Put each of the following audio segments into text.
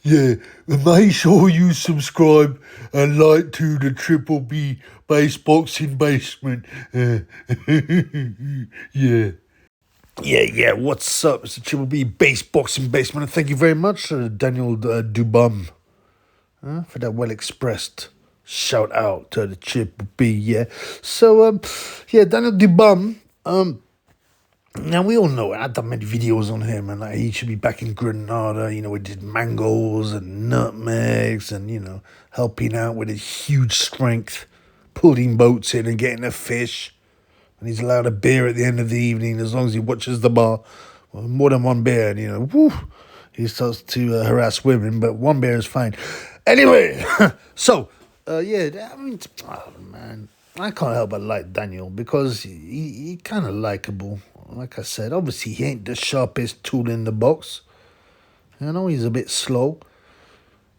Yeah, make sure you subscribe and like to the Triple B Base Boxing Basement. Yeah. Yeah, what's up? It's the Triple B Base Boxing Basement, and thank you very much, Daniel Dubum, for that well expressed shout out to the Triple B. Yeah, so yeah, Daniel Dubum. Now we all know I've done many videos on him, and like, he should be back in Grenada. You know, we did mangoes and nutmegs, and helping out with his huge strength, pulling boats in and getting a fish. And he's allowed a beer at the end of the evening as long as he watches the bar. Well, more than one beer, and woo, he starts to harass women, but one beer is fine. Anyway, so yeah, I mean, oh man, I can't help but like Daniel because he kind of likable. Like I said, obviously he ain't the sharpest tool in the box. He's a bit slow.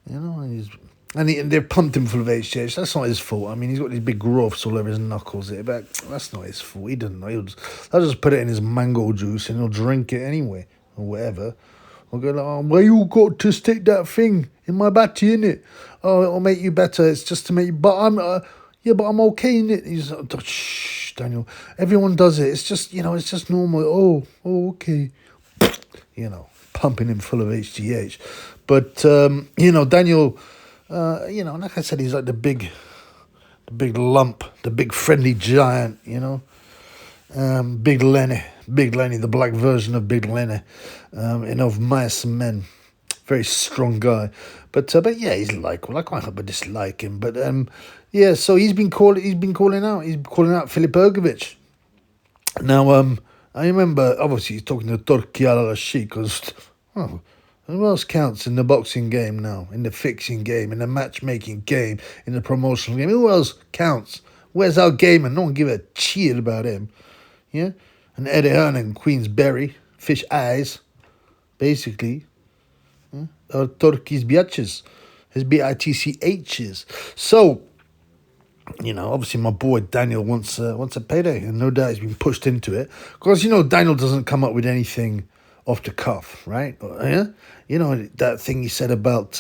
And they're pumped him full of HGH. That's not his fault. I mean, he's got these big growths all over his knuckles here, but that's not his fault. He doesn't know. I'll just put it in his mango juice and he'll drink it anyway, or whatever. I'll go like, oh, why you got to stick that thing in my batty, innit? Oh, it'll make you better. It's just to make you... But yeah, but I'm okay, innit? He's like, oh, shh, Daniel. Everyone does it. It's just, it's just normal. Oh, okay. Pumping him full of HGH. But, Daniel... like I said, he's like the big lump, the big friendly giant, Big Lenny, the black version of Big Lenny, of Mice and Men, very strong guy, but yeah, he's likable. I can't help but dislike him, but yeah, so he's been calling out Filip Hrgovic. Now, I remember obviously he's talking to Torkiala Sheik because, who else counts in the boxing game now? In the fixing game, in the matchmaking game, in the promotional game? Who else counts? Where's our gamer? No one give a shit about him. Yeah? And Eddie Hearn and Queensberry, fish eyes, basically. Or Turkey's biatches. His BITCHs. So, obviously my boy Daniel wants a payday, and no doubt he's been pushed into it. Because, Daniel doesn't come up with anything off the cuff, right? Yeah? That thing he said about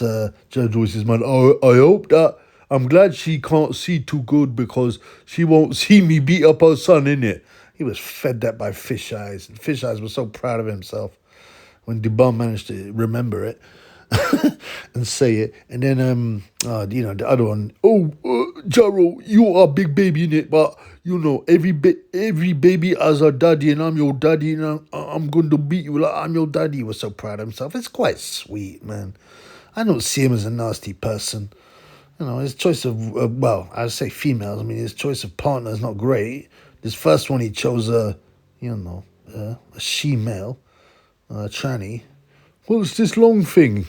Judge Joyce's mother. Oh, I hope that... I'm glad she can't see too good because she won't see me beat up her son, innit? He was fed that by Fish Eyes. And Fish Eyes was so proud of himself when DuBois managed to remember it and say it. And then, the other one. Oh, Jaro, you are big baby, innit? But, every baby has a daddy and I'm your daddy and I'm going to beat you like I'm your daddy. He was so proud of himself. It's quite sweet, man. I don't see him as a nasty person. His choice of, I'd say females. I mean, his choice of partner is not great. This first one, he chose a she-male, tranny. What's this long thing?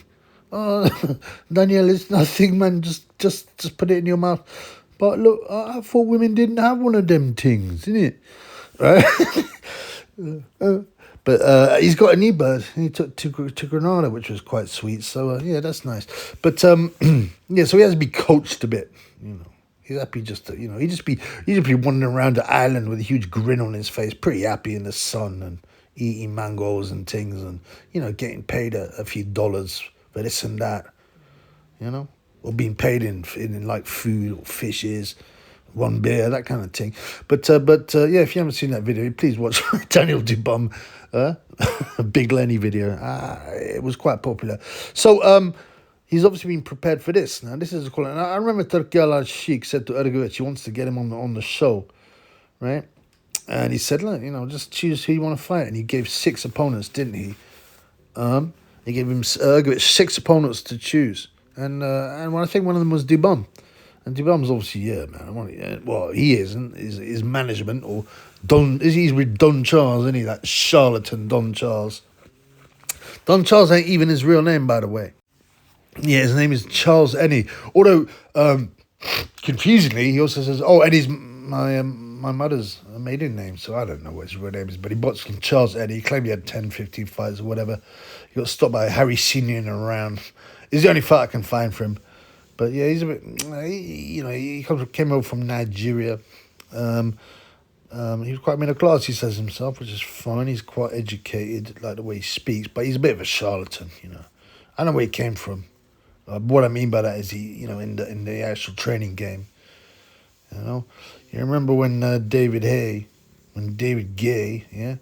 Daniel, it's nothing, man. Just put it in your mouth. But look, I thought women didn't have one of them things, innit? Right? But he's got an e-bird. He took to Granada, which was quite sweet. So, yeah, that's nice. But, yeah, so he has to be coached a bit, He's happy just to, he just be wandering around the island with a huge grin on his face, pretty happy in the sun and eating mangoes and things and, getting paid a few dollars for this and that, or being paid in like food or fishes, one beer, that kind of thing. But yeah, if you haven't seen that video, please watch Daniel Dubum, Big Lenny video. It was quite popular. So he's obviously been prepared for this. Now this is a call. And I remember Turkiala Sheik said to Hrgovic he wants to get him on the show, right? And he said, look, just choose who you want to fight. And he gave 6 opponents, didn't he? He gave him Hrgovic 6 opponents to choose. And I think one of them was DuBois. And DuBois obviously, yeah, man. Well, he isn't. His management or he's with Don Charles, isn't he? That charlatan Don Charles. Don Charles ain't even his real name, by the way. Yeah, his name is Charles Ennie. Although, confusingly, he also says, oh, Eddie's my mother's maiden name, so I don't know what his real name is, but he boxed from Charles Ennie. He claimed he had 10, 15 fights or whatever. He got stopped by Harry Senior in a round. It's the only fight I can find for him. But yeah, he's a bit, he came over from Nigeria. He was quite middle class, he says himself, which is fine. He's quite educated, like the way he speaks, but he's a bit of a charlatan, I know where he came from. What I mean by that is in the actual training game. You know, you remember when David Gay, yeah,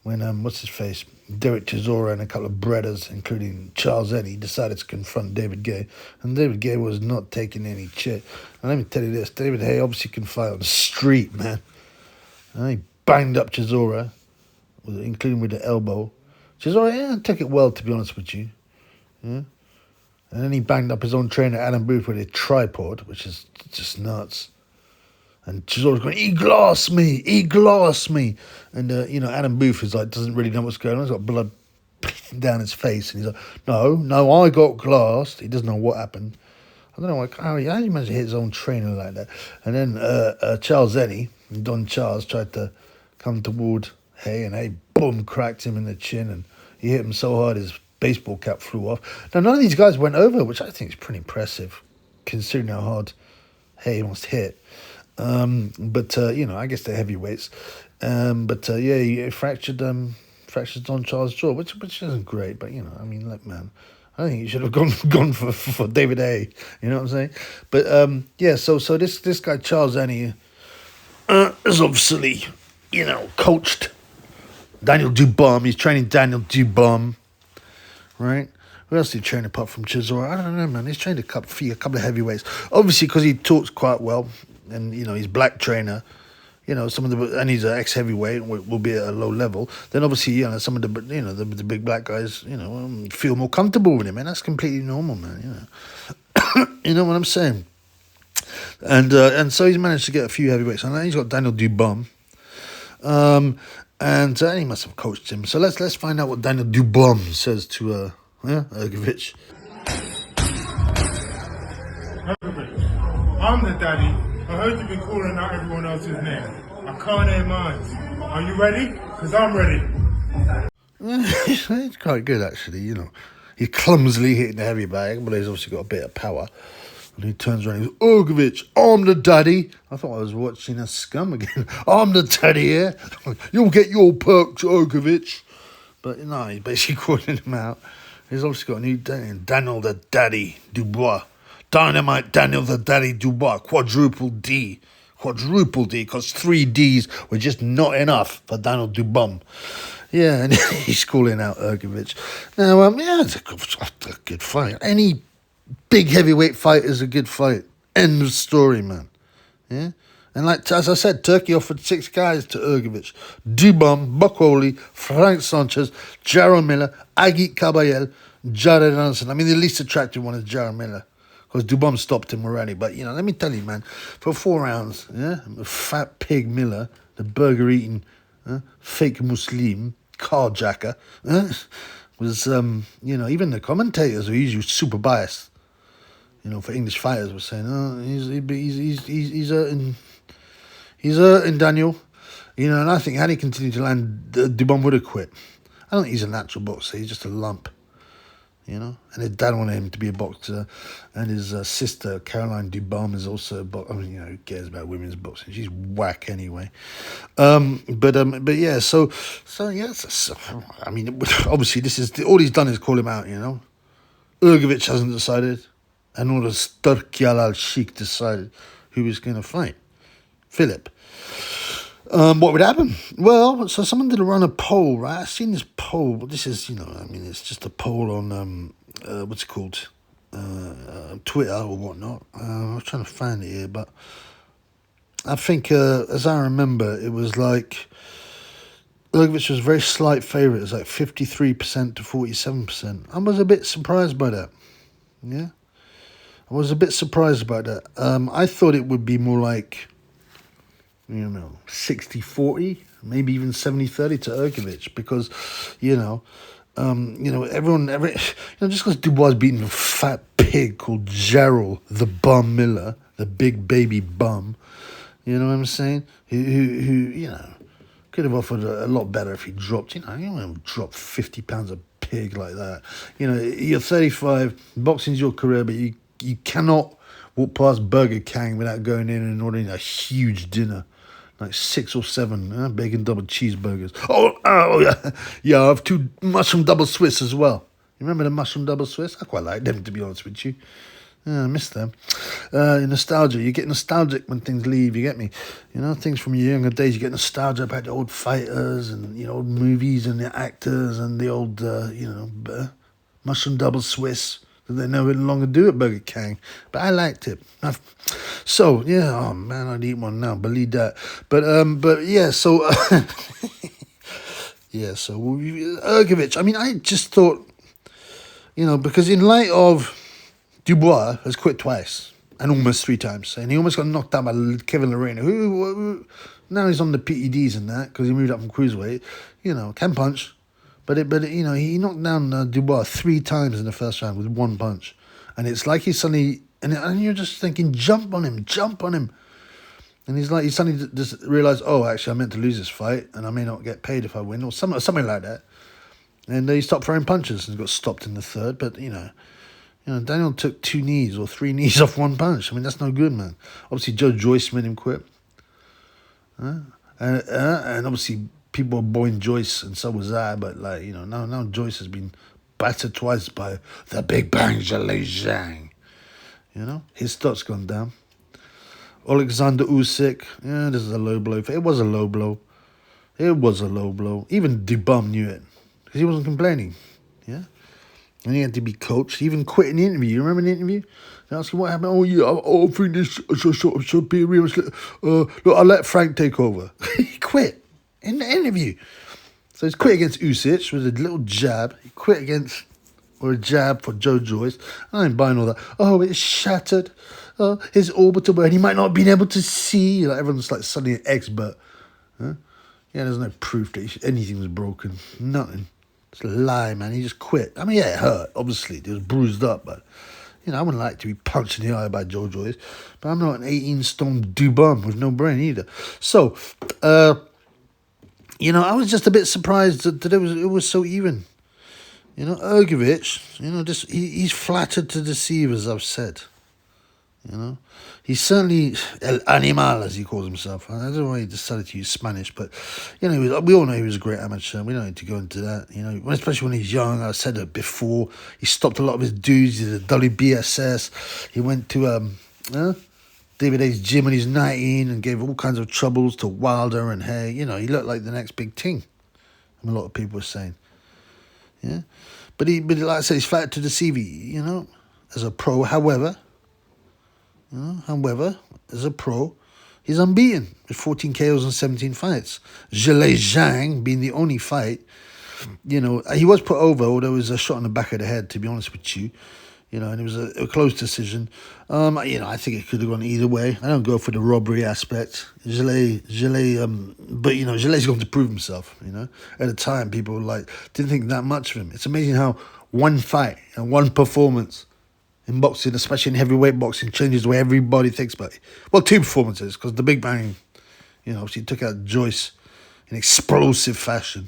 when what's his face, Derek Chisora and a couple of brothers, including Charles Eddy, decided to confront David Gay, and David Gay was not taking any shit. And let me tell you this: David Hay obviously can fight on the street, man. And he banged up Chisora, including with the elbow. Chisora, yeah, took it well, to be honest with you. Yeah. And then he banged up his own trainer, Adam Booth, with a tripod, which is just nuts. And Chisora's going, he glassed me. And, Adam Booth is like, doesn't really know what's going on. He's got blood down his face. And he's like, no, I got glassed. He doesn't know what happened. I don't know, like, how do you manage to hit his own trainer like that? And then Charles Eddy, Don Charles, tried to come toward Hay, and Hay, boom, cracked him in the chin. And he hit him so hard his baseball cap flew off. Now, none of these guys went over, which I think is pretty impressive, considering how hard Hay must hit. I guess they're heavyweights. He fractured Don Charles' jaw, which isn't great. But look, man, I think he should have gone for David A. You know what I'm saying? But so this guy Charles Eddy is obviously coached Daniel DuBois. He's training Daniel DuBois, right? Who else did he train apart from Chisora? I don't know, man. He's trained a couple of heavyweights. Obviously, because he talks quite well. And he's black trainer, and he's an ex-heavyweight, will be at a low level. Then obviously, some of the big black guys, feel more comfortable with him, and that's completely normal, man. You know what I'm saying? And so he's managed to get a few heavyweights, and then he's got Daniel DuBois, and he must have coached him. So let's find out what Daniel DuBois says to Hrgovic. I'm the daddy. I heard you've been calling out everyone else's name. I can't hear mine. Are you ready? Because I'm ready. It's quite good, actually, He clumsily hitting the heavy bag, but he's obviously got a bit of power. And he turns around and goes, Hrgovic, I'm the daddy. I thought I was watching a scum again. I'm the daddy here. You'll get your perks, Hrgovic. But no, he's basically calling him out. He's obviously got a new Daniel the Daddy DuBois. Dynamite Daniel the Daddy DuBois, quadruple D, because 3 Ds were just not enough for Daniel DuBois. Yeah, and he's calling out Hrgovic. Now, it's a good fight. Any big heavyweight fight is a good fight. End of story, man. Yeah? And as I said, Turkey offered 6 guys to Hrgovic. DuBois, Buck Holly, Frank Sanchez, Jarrell Miller, Agit Kabayel, Jared Anderson. I mean, the least attractive one is Jarrell Miller, because DuBois stopped him already. But, let me tell you, man, for 4 rounds, the fat pig Miller, the burger-eating fake Muslim, carjacker, was, even the commentators were usually super biased, for English fighters were saying, he's hurting Daniel, and I think had he continued to land, DuBois would have quit. I don't think he's a natural boxer, he's just a lump. And his dad wanted him to be a boxer, and his sister Caroline DuBois is also a boxer. Who cares about women's boxing? She's whack anyway. But yeah. So yes. Obviously, this is all he's done is call him out. Hrgovic hasn't decided, and all the Sturkyal al-Sheikh decided who was going to fight. Filip. What would happen? Well, so someone did run a poll, right? I've seen this poll, but this is, it's just a poll on, what's it called? Twitter or whatnot. I was trying to find it here, but I think, as I remember, it was like, Hrgovic was a very slight favourite. It was like 53% to 47%. I was a bit surprised by that. Yeah? I was a bit surprised about that. I thought it would be more like, 60-40, maybe even 70-30 to Hrgovic, because, just because DuBois beating a fat pig called Jarrell the Bum Miller, the big baby bum, you know what I'm saying? Who could have offered a lot better if he dropped, you don't drop 50 pounds of pig like that. You're 35, boxing's your career, but you cannot walk past Burger King without going in and ordering a huge dinner. Like 6 or 7 bacon double cheeseburgers. Oh yeah. I have 2 mushroom double Swiss as well. You remember the mushroom double Swiss? I quite like them, to be honest with you. Yeah, I miss them. Nostalgia. You get nostalgic when things leave, you get me? You know, things from your younger days, you get nostalgia about the old fighters and, you know, old movies and the actors and the old, mushroom double Swiss that they no longer do at Burger King. But I liked it. So, yeah, oh man, I'd eat one now, believe that. But yeah, so, yeah, so, Hrgovic, I mean, I just thought, you know, because in light of DuBois has quit twice and almost 3 times, and he almost got knocked out by Kevin Lorena. Who now he's on the PEDs and that because he moved up from cruiserweight. You know, can punch, but you know, he knocked down DuBois 3 times in the first round with 1 punch, and it's like he's suddenly and you're just thinking, jump on him, and he's like he suddenly just realized, oh, actually, I meant to lose this fight, and I may not get paid if I win, or something like that, and he stopped throwing punches and got stopped in the third, but you know. Daniel took 2 knees or 3 knees off 1 punch. I mean, that's no good, man. Obviously, Joe Joyce made him quit. And obviously, people were booing Joyce, and so was I. But, like, you know, now Joyce has been battered twice by the Big Bang Zhang. You know, his stock's gone down. Alexander Usyk, yeah, this is a low blow. It was a low blow. Even DuBois knew it because he wasn't complaining. Yeah. And he had to be coached. He even quit in the interview. You remember the interview? They asked him what happened. Oh, yeah, I think this should be real. Look, I'll let Frank take over. He quit in the interview. So he's quit against Usyk with a little jab. He quit against, or a jab for Joe Joyce. I ain't buying all that. Oh, it's shattered. His orbital bone. He might not have been able to see. Like everyone's like suddenly an expert. Huh? Yeah, there's no proof that anything was broken. Nothing. It's a lie, man. He just quit. I mean, yeah, it hurt, obviously. It was bruised up, but, you know, I wouldn't like to be punched in the eye by Joe Joyce, but I'm not an 18-stone DuBois with no brain either. So, you know, I was just a bit surprised that it was so even. You know, Hrgovic, you know, he's flattered to deceive, as I've said. You know, he's certainly El Animal, as he calls himself. I don't know why he decided to use Spanish, but, you know, we all know he was a great amateur. We don't need to go into that, you know, especially when he's young. I said it before. He stopped a lot of his dudes. He did a WBSS. He went to David A's gym when he was 19 and gave all kinds of troubles to Wilder and Hay. You know, he looked like the next big thing. A lot of people were saying. Yeah. But like I said, he's flattered to deceive, you know, as a pro. However, as a pro, he's unbeaten with 14 KOs and 17 fights. Zhilei Zhang being the only fight. You know, he was put over, although it was a shot in the back of the head, to be honest with you. You know, and it was a close decision. You know, I think it could have gone either way. I don't go for the robbery aspect. Zhilei, but, you know, Zhilei's going to prove himself, you know. At the time, people didn't think that much of him. It's amazing how one fight and one performance in boxing, especially in heavyweight boxing, changes the way everybody thinks about it. Well, 2 performances, because the Big Bang, you know, she took out Joyce in explosive fashion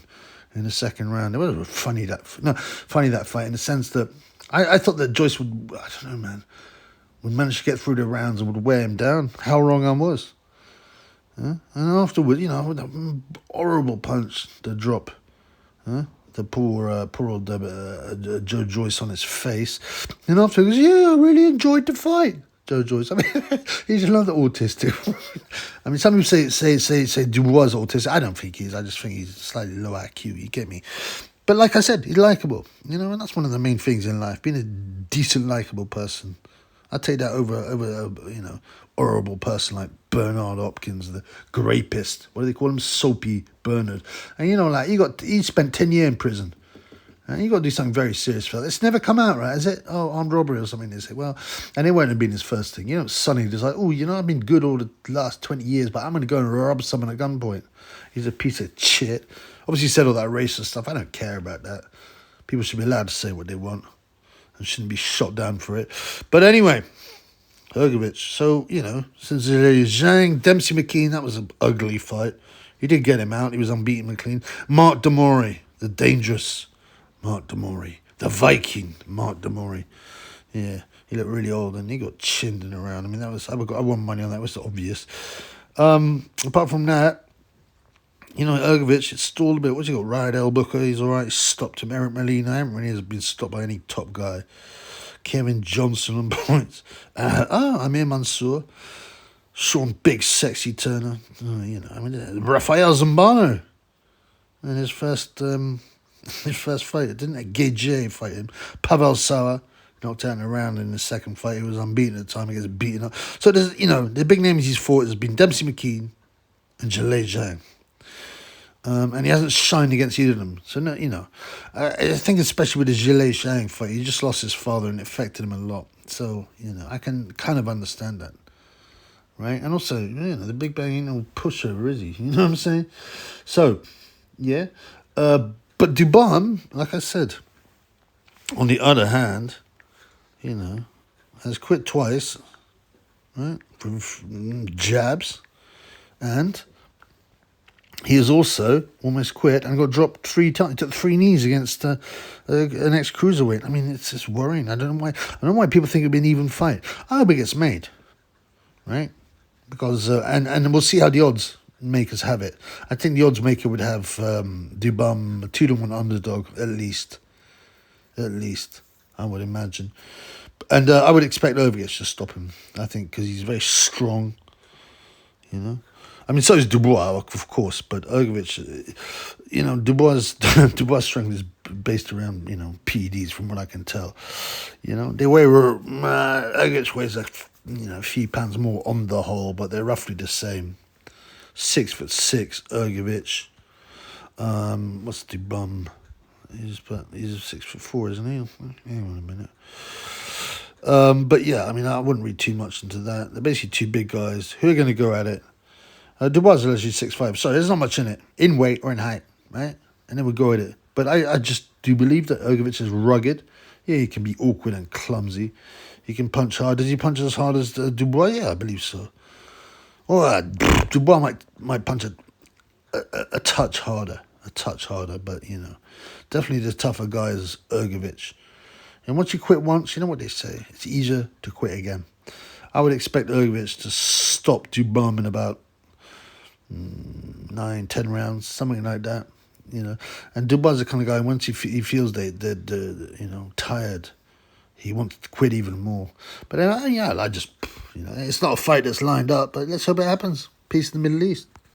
in the second round. It was funny that fight in the sense that I thought that Joyce would, I don't know, man, would manage to get through the rounds and would wear him down. How wrong I was. And afterward, you know, that horrible punch, the drop. The poor old Joe Joyce on his face. And afterwards, yeah, I really enjoyed the fight. Joe Joyce. I mean, he's another autistic. I mean, some people say DuBois is autistic. I don't think he is. I just think he's slightly low IQ. You get me? But like I said, he's likable. You know, and that's one of the main things in life. Being a decent, likable person. I'd take that over you know, horrible person like Bernard Hopkins, the rapist. What do they call him? Soapy Bernard. And you know, like he spent 10 years in prison. And you got to do something very serious for that. It's never come out, right? Is it? Oh, armed robbery or something. They say, well, and it won't have been his first thing. You know, Sonny just like, oh, you know, I've been good all the last 20 years, but I'm going to go and rob someone at gunpoint. He's a piece of shit. Obviously, he said all that racist stuff. I don't care about that. People should be allowed to say what they want and shouldn't be shot down for it. But anyway, Hrgovic. So, you know, since Zhang, Dempsey McKean, that was an ugly fight. He did get him out. He was unbeaten McLean. Mark Demori, the dangerous Mark Demori. The Viking Mark Demori. Yeah, he looked really old and he got chinned in around. I mean, I won money on that. It was obvious. Apart from that, You know, Hrgovic, it stalled a bit. What's he got? Ryan El Booker, he's all right. Stopped him. Eric Molina, Eric Molina has been stopped by any top guy. Kevin Johnson on points. Amir Mansour. Sean Big Sexy Turner. You know, I mean, Rafael Zambano. In his first fight, didn't it? Gage fight him. Pavel Sauer knocked out in a round in the second fight. He was unbeaten at the time. He gets beaten up. So there's, you know, the big names he's fought has been Dempsey McKean and Jalei Zhang. And he hasn't shined against either of them. So, no, you know, I think especially with the Jalei Zhang fight, he just lost his father and it affected him a lot. So, you know, I can kind of understand that. Right? And also, you know, the big bang ain't no pushover, is he? You know what I'm saying? So, yeah. But DuBois, like I said, on the other hand, you know, has quit twice, right? From jabs. And he has also almost quit and got dropped 3 times. He took 3 knees against an ex-cruiserweight. I mean, it's just worrying. I don't know why people think it'd be an even fight. I hope it gets made, right? Because and we'll see how the odds makers have it. I think the odds maker would have DuBois 2-1 underdog at least. At least, I would imagine. And I would expect Hrgovic to stop him. I think because he's very strong. You know. I mean, so is DuBois, of course, but Hrgovic, you know, DuBois' strength is based around, you know, PEDs, from what I can tell. You know, they weigh, Hrgovic weighs a few pounds more on the whole, but they're roughly the same. 6'6", Hrgovic. What's DuBois? He's 6'4", isn't he? Hang on a minute. But yeah, I mean, I wouldn't read too much into that. They're basically 2 big guys who are going to go at it. DuBois is actually 6'5". Sorry, there's not much in it, in weight or in height, right? And then we'll go at it. But I just do believe that Hrgovic is rugged. Yeah, he can be awkward and clumsy. He can punch hard. Does he punch as hard as DuBois? Yeah, I believe so. Or DuBois might punch a touch harder. But, you know, definitely the tougher guy is Hrgovic. And once you quit once, you know what they say, it's easier to quit again. I would expect Hrgovic to stop DuBois in about 9-10 rounds, something like that, you know. And DuBois is the kind of guy, once he feels they're you know, tired, he wants to quit even more. But yeah, I just, you know, it's not a fight that's lined up, but let's hope it happens. Peace in the Middle East.